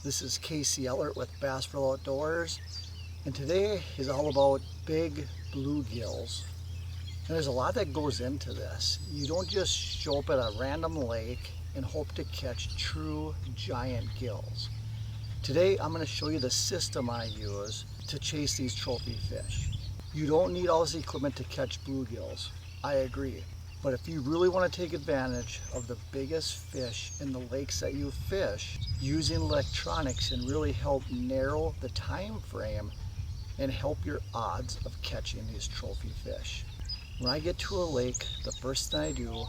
This is Casey Ellert with Bassville Outdoors, and today is all about big bluegills. And there's a lot that goes into this. You don't just show up at a random lake and hope to catch true giant gills. Today I'm going to show you the system I use to chase these trophy fish. You don't need all this equipment to catch bluegills, I agree. But if you really want to take advantage of the biggest fish in the lakes that you fish, using electronics can really help narrow the time frame and help your odds of catching these trophy fish. When I get to a lake, the first thing I do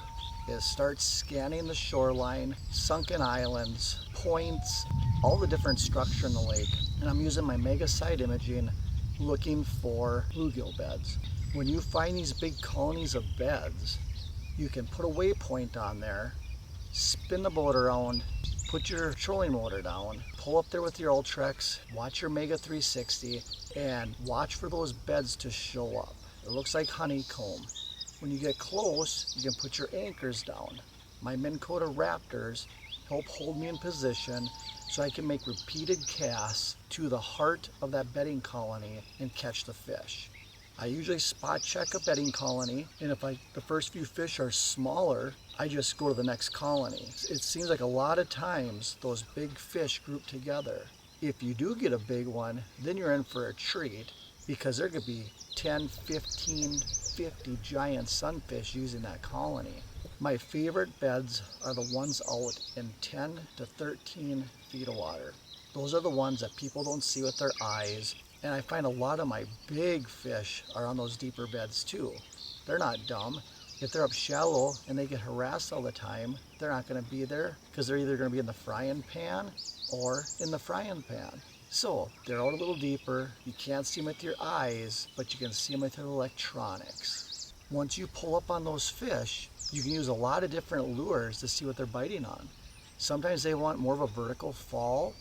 is start scanning the shoreline, sunken islands, points, all the different structure in the lake. And I'm using my mega side imaging looking for bluegill beds. When you find these big colonies of beds, you can put a waypoint on there, spin the boat around, put your trolling motor down, pull up there with your Ultrex, watch your Mega 360, and watch for those beds to show up. It looks like honeycomb. When you get close, you can put your anchors down. My Minn Kota Raptors help hold me in position so I can make repeated casts to the heart of that bedding colony and catch the fish. I usually spot check a bedding colony, and if the first few fish are smaller, I just go to the next colony. It seems like a lot of times those big fish group together. If you do get a big one, then you're in for a treat, because there could be 10, 15, 50 giant sunfish using that colony. My favorite beds are the ones out in 10 to 13 feet of water. Those are the ones that people don't see with their eyes. And I find a lot of my big fish are on those deeper beds too. They're not dumb. If they're up shallow and they get harassed all the time, they're not going to be there because they're either going to be in the frying pan or in the frying pan. So they're out a little deeper. You can't see them with your eyes, but you can see them with your electronics. Once you pull up on those fish, you can use a lot of different lures to see what they're biting on. Sometimes they want more of a vertical fall,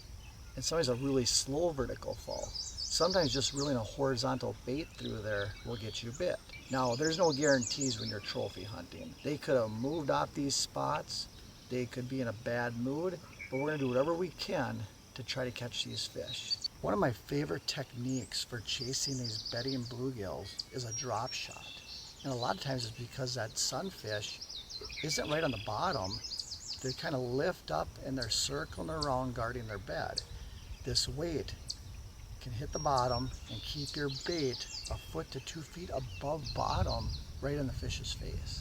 and sometimes a really slow vertical fall. Sometimes just reeling a horizontal bait through there will get you bit. Now, there's no guarantees when you're trophy hunting. They could have moved off these spots, they could be in a bad mood, but we're gonna do whatever we can to try to catch these fish. One of my favorite techniques for chasing these bedding bluegills is a drop shot. And a lot of times it's because that sunfish isn't right on the bottom. They kind of lift up and they're circling around guarding their bed. This weight can hit the bottom and keep your bait a foot to 2 feet above bottom, right in the fish's face.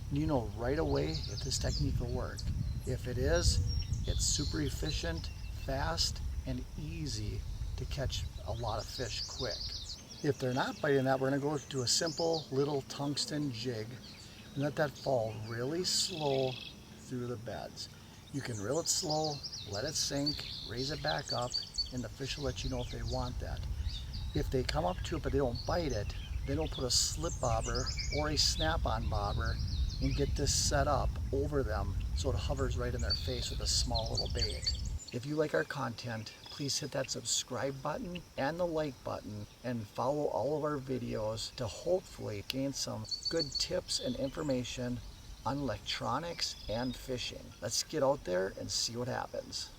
And you know right away if this technique will work. If it is, it's super efficient, fast, and easy to catch a lot of fish quick. If they're not biting that, we're gonna go to a simple little tungsten jig and let that fall really slow through the beds. You can reel it slow, let it sink, raise it back up, and the fish will let you know if they want that. If they come up to it but they don't bite it, then we'll put a slip bobber or a snap-on bobber and get this set up over them so it hovers right in their face with a small little bait. If you like our content, please hit that subscribe button and the like button and follow all of our videos to hopefully gain some good tips and information on electronics and fishing. Let's get out there and see what happens.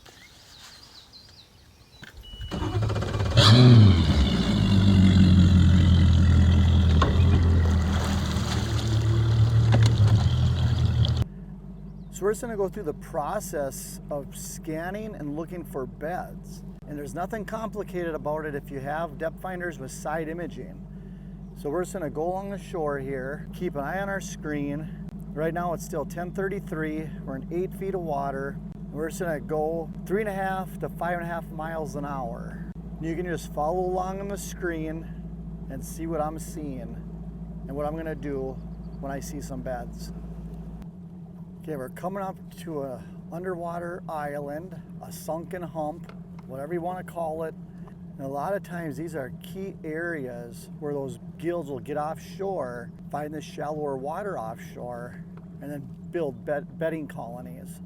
So we're just going to go through the process of scanning and looking for beds. And there's nothing complicated about it if you have depth finders with side imaging. So we're just going to go along the shore here, keep an eye on our screen. Right now it's still 10:33, we're in 8 feet of water. We're just going to go 3.5 to 5.5 miles an hour. You can just follow along on the screen and see what I'm seeing and what I'm going to do when I see some beds. Okay, we're coming up to a underwater island, a sunken hump, whatever you want to call it. And a lot of times these are key areas where those gills will get offshore, find the shallower water offshore, and then build bedding colonies.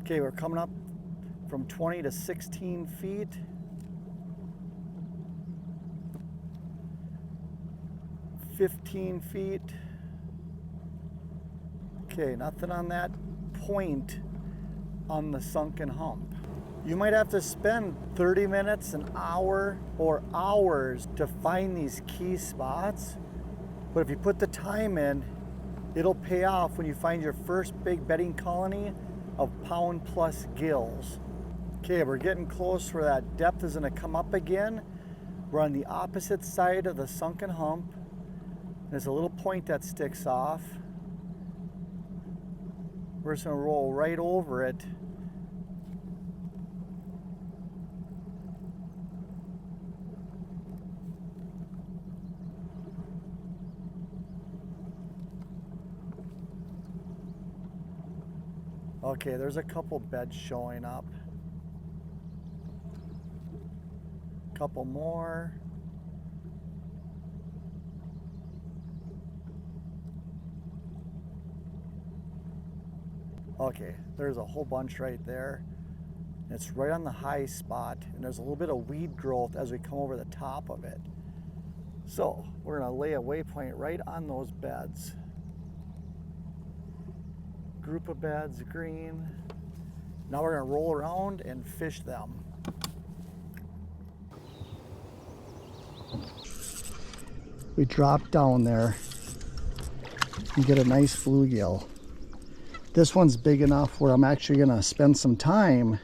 Okay, we're coming up from 20 to 16 feet. $15 feet. Okay, nothing on that point on the sunken hump. You might have to spend 30 minutes, an hour, or hours to find these key spots. But if you put the time in, it'll pay off when you find your first big bedding colony of pound-plus gills. Okay, we're getting close where that depth is going to come up again. We're on the opposite side of the sunken hump. There's a little point that sticks off. We're just going to roll right over it. Okay, there's a couple beds showing up. Couple more. Okay, there's a whole bunch right there. It's right on the high spot, and there's a little bit of weed growth as we come over the top of it. So we're gonna lay a waypoint right on those beds. Group of beds, green. Now we're gonna roll around and fish them. We drop down there and get a nice bluegill. This one's big enough where I'm actually gonna spend some time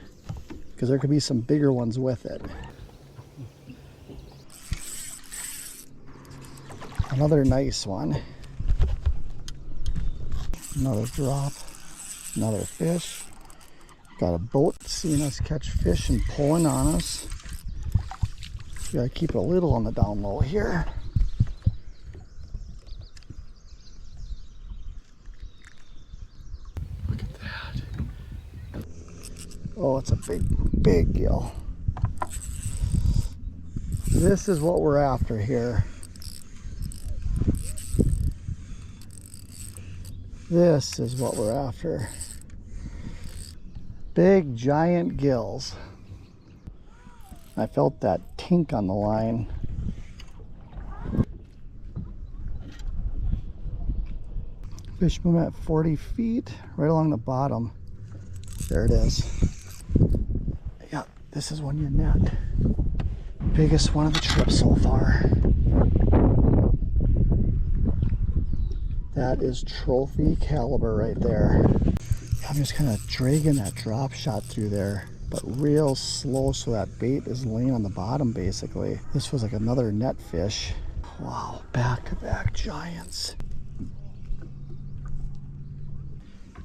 because there could be some bigger ones with it. Another nice one. Another drop, another fish. Got a boat seeing us catch fish and pulling on us. We gotta keep a little on the down low here. Look at that. Oh, it's a big gill. This is what we're after here. This is what we're after. Big giant gills. I felt that tink on the line. Fish movement at 40 feet, right along the bottom. There it is. Yeah, this is one you net. Biggest one of the trip so far. That is trophy caliber right there. I'm just kind of dragging that drop shot through there, but real slow so that bait is laying on the bottom basically. This was like another net fish. Wow, back-to-back giants. And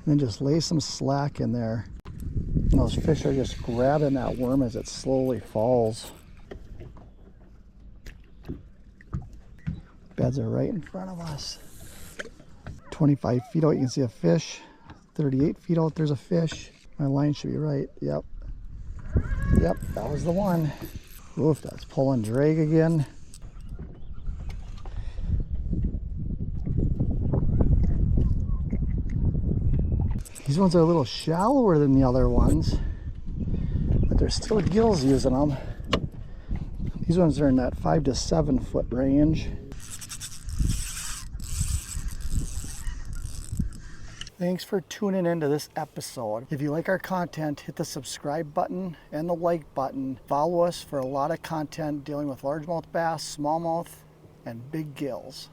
then just lay some slack in there. And those fish are just grabbing that worm as it slowly falls. Beds are right in front of us. 25 feet out, you can see a fish. 38 feet out, there's a fish. My line should be right. Yep. Yep, that was the one. Oof, that's pull and drag again. These ones are a little shallower than the other ones, but there's still gills using them. These ones are in that 5 to 7 foot range. Thanks for tuning into this episode. If you like our content, hit the subscribe button and the like button. Follow us for a lot of content dealing with largemouth bass, smallmouth, and big gills.